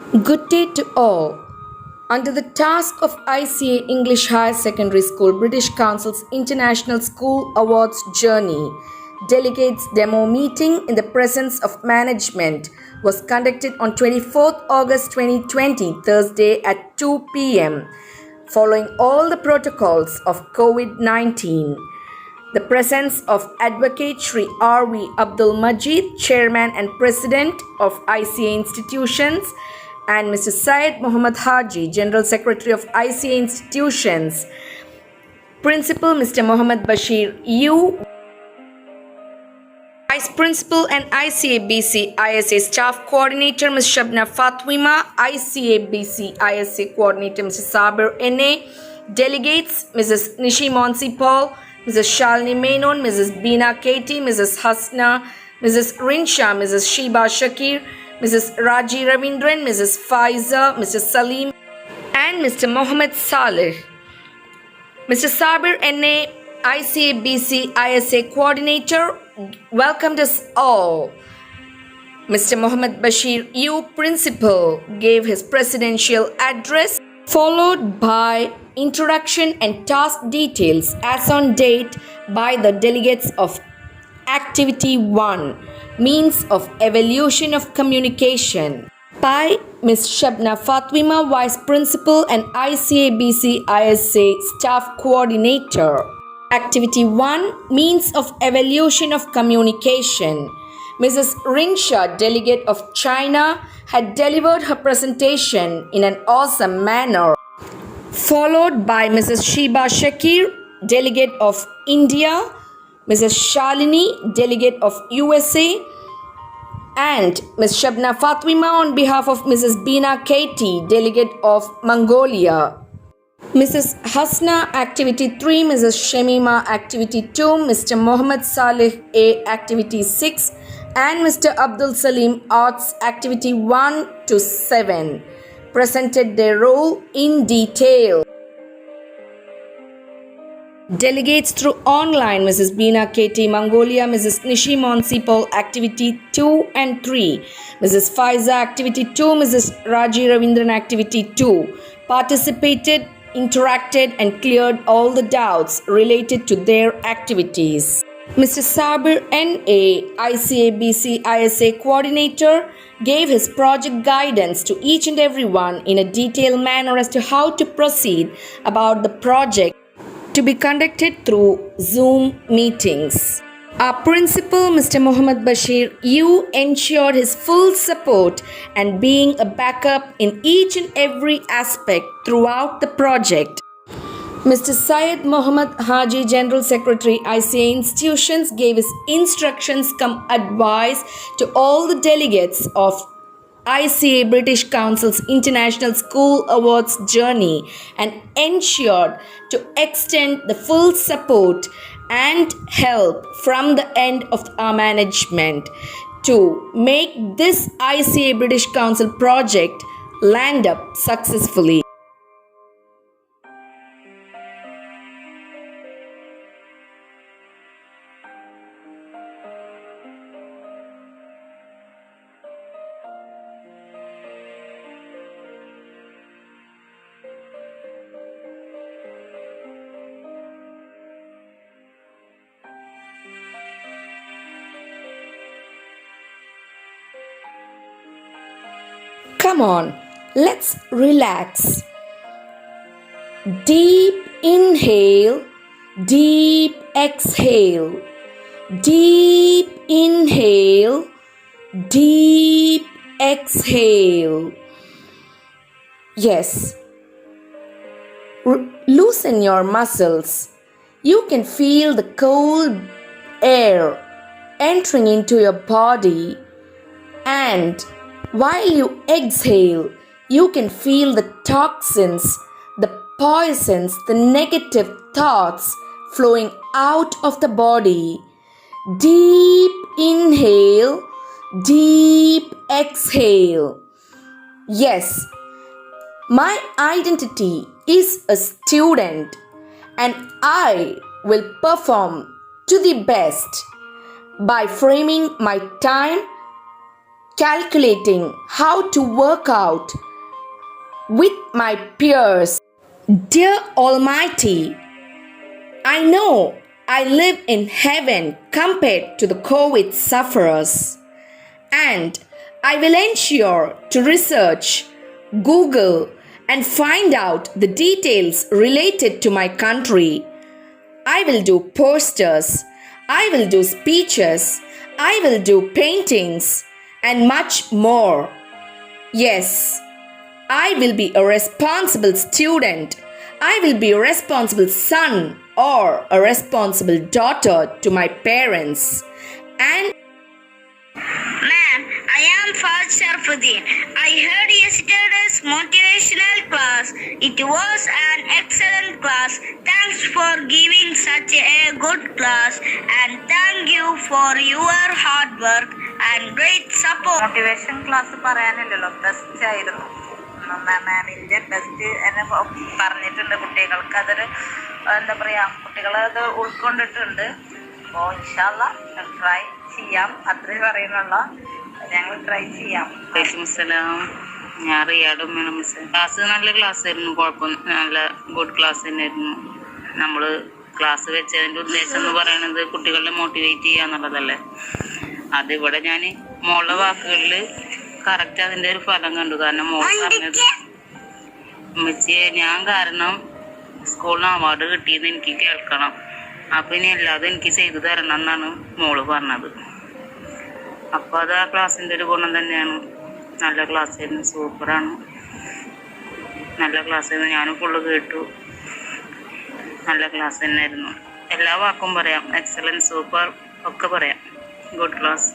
Good day to all. Under the task of ICA English Higher Secondary School British Council's International School Awards Journey, Delegates demo meeting in the presence of management was conducted on 24th August 2020, Thursday at 2 p.m. Following all the protocols of COVID-19. The presence of Advocate Shri R.V. Abdul Majid, Chairman and President of ICA Institutions, and Mr. Syed Muhammad Haji, General Secretary of ICA Institutions, Principal Mr. Muhammad Bashir U, Vice Principal and ICA-BC ISA Staff Coordinator Ms. Shabna Fatwima, ICA-BC ISA Coordinator Mr. Sabir N.A., Delegates Mrs. Nishi Monsi Paul, Mrs. Shalini Menon, Mrs. Beena Katie, Mrs. Hasna, Mrs. Rinsha, Mrs. Sheba Shakir, Mrs. Raji Ravindran, Mrs. Faiza, Mr. Salim, and Mr. Mohammed Saleh. Mr. Sabir N.A., ICA-BC ISA Coordinator, welcomed us all. Mr. Muhammad Bashir U, Principal, gave his presidential address, followed by introduction and task details as on date by the delegates of Activity 1, Means of Evolution of Communication, by Ms. Shabna Fatwima, Vice Principal and ICA-BC ISA Staff Coordinator. Activity 1, Means of Evolution of Communication. Mrs. Rinsha, Delegate of China, had delivered her presentation in an awesome manner, followed by Mrs. Sheba Shakir, Delegate of India, Mrs. Shalini, Delegate of USA, and Ms. Shabna Fatwima on behalf of Mrs. Beena Katie, Delegate of Mongolia. Mrs. Hasna, Activity 3, Mrs. Shemima, Activity 2, Mr. Mohammed Saleh A, Activity 6, and Mr. Abdul Salim Arts, Activity 1 to 7, presented their role in detail. Delegates through online, Mrs. Beena Katie, Mongolia, Mrs. Nishi Monsipal, Activity 2 and 3, Mrs. Faiza, Activity 2, Mrs. Raji Ravindran, Activity 2, participated, interacted and cleared all the doubts related to their activities. Mr. Sabir N.A., ICA-BC ISA Coordinator, gave his project guidance to each and everyone in a detailed manner as to how to proceed about the project to be conducted through Zoom meetings. Our principal, Mr. Muhammad Bashir U, ensured his full support and being a backup in each and every aspect throughout the project. Mr. Syed Muhammad Haji, General Secretary, ICA Institutions, gave his instructions cum advice to all the delegates of ICA-British Council's International School Awards Journey and ensured to extend the full support and help from the end of our management to make this ICA-British Council project land up successfully. Come on, let's relax. Deep inhale, deep exhale. Deep inhale, deep exhale. Yes. Loosen your muscles. You can feel the cold air entering into your body, and while you exhale, you can feel the toxins, the poisons, the negative thoughts flowing out of the body. Deep inhale, deep exhale. Yes, my identity is a student and I will perform to the best by framing my time calculating how to work out with my peers. Dear Almighty, I know I live in heaven compared to the COVID sufferers, and I will ensure to research, Google, and find out the details related to my country. I will do posters, I will do speeches, I will do paintings, and much more. Yes, I will be a responsible student. I will be a responsible son or a responsible daughter to my parents. And Ma'am, I am Faz Sharfuddin. I heard yesterday's motivational class. It was an excellent class. Thanks for giving such a good class, and thank you for your hard work and great support. Motivation class പറയാനില്ലല്ലോ, best ആയിരുന്നു. മാമിൻ്റെ best എന്നെ പറഞ്ഞിട്ടുണ്ട്. കുട്ടികൾക്ക് അതൊരു എന്താ പറയുക, കുട്ടികളത് ഉൾക്കൊണ്ടിട്ടുണ്ട്. അപ്പോൾ ഇൻഷാ അല്ലാഹ് ട്രൈ ചെയ്യാം, അത്രേ പറയുന്നുള്ള. ഞങ്ങൾ ട്രൈ ചെയ്യാം. ഞാൻ റിയാഡും മിസ്. ക്ലാസ് നല്ല ക്ലാസ് ആയിരുന്നു, കുഴപ്പമൊന്നും, നല്ല ഗുഡ് ക്ലാസ് തന്നെയായിരുന്നു. നമ്മൾ ക്ലാസ് വെച്ചതിൻ്റെ ഉദ്ദേശം എന്ന് പറയുന്നത് കുട്ടികളെ മോട്ടിവേറ്റ് ചെയ്യുക എന്നുള്ളതല്ലേ. അതിവിടെ ഞാൻ മോളുടെ വാക്കുകളിൽ കറക്റ്റ് അതിൻ്റെ ഒരു ഫലം കണ്ടു. കാരണം മോൾ പറഞ്ഞത്, ഉമ്മച്ചിയെ ഞാൻ കാരണം സ്കൂളിന് അവാർഡ് കിട്ടിയെന്ന് എനിക്ക് കേൾക്കണം, അപ്പം ഇനി അല്ലാതെ എനിക്ക് ചെയ്തു തരണം എന്നാണ് മോള് പറഞ്ഞത്. അപ്പോൾ അത് ആ ക്ലാസ്സിൻ്റെ ഒരു ഗുണം തന്നെയാണ്. നല്ല ക്ലാസ് ആയിരുന്നു, സൂപ്പറാണ്, നല്ല ക്ലാസ് ആയിരുന്നു. ഞാനും ഫുള്ള് കേട്ടു, നല്ല ക്ലാസ് തന്നെയായിരുന്നു. എല്ലാ വാക്കും പറയാം, എക്സലൻസ്, സൂപ്പർ ഒക്കെ പറയാം. Good class.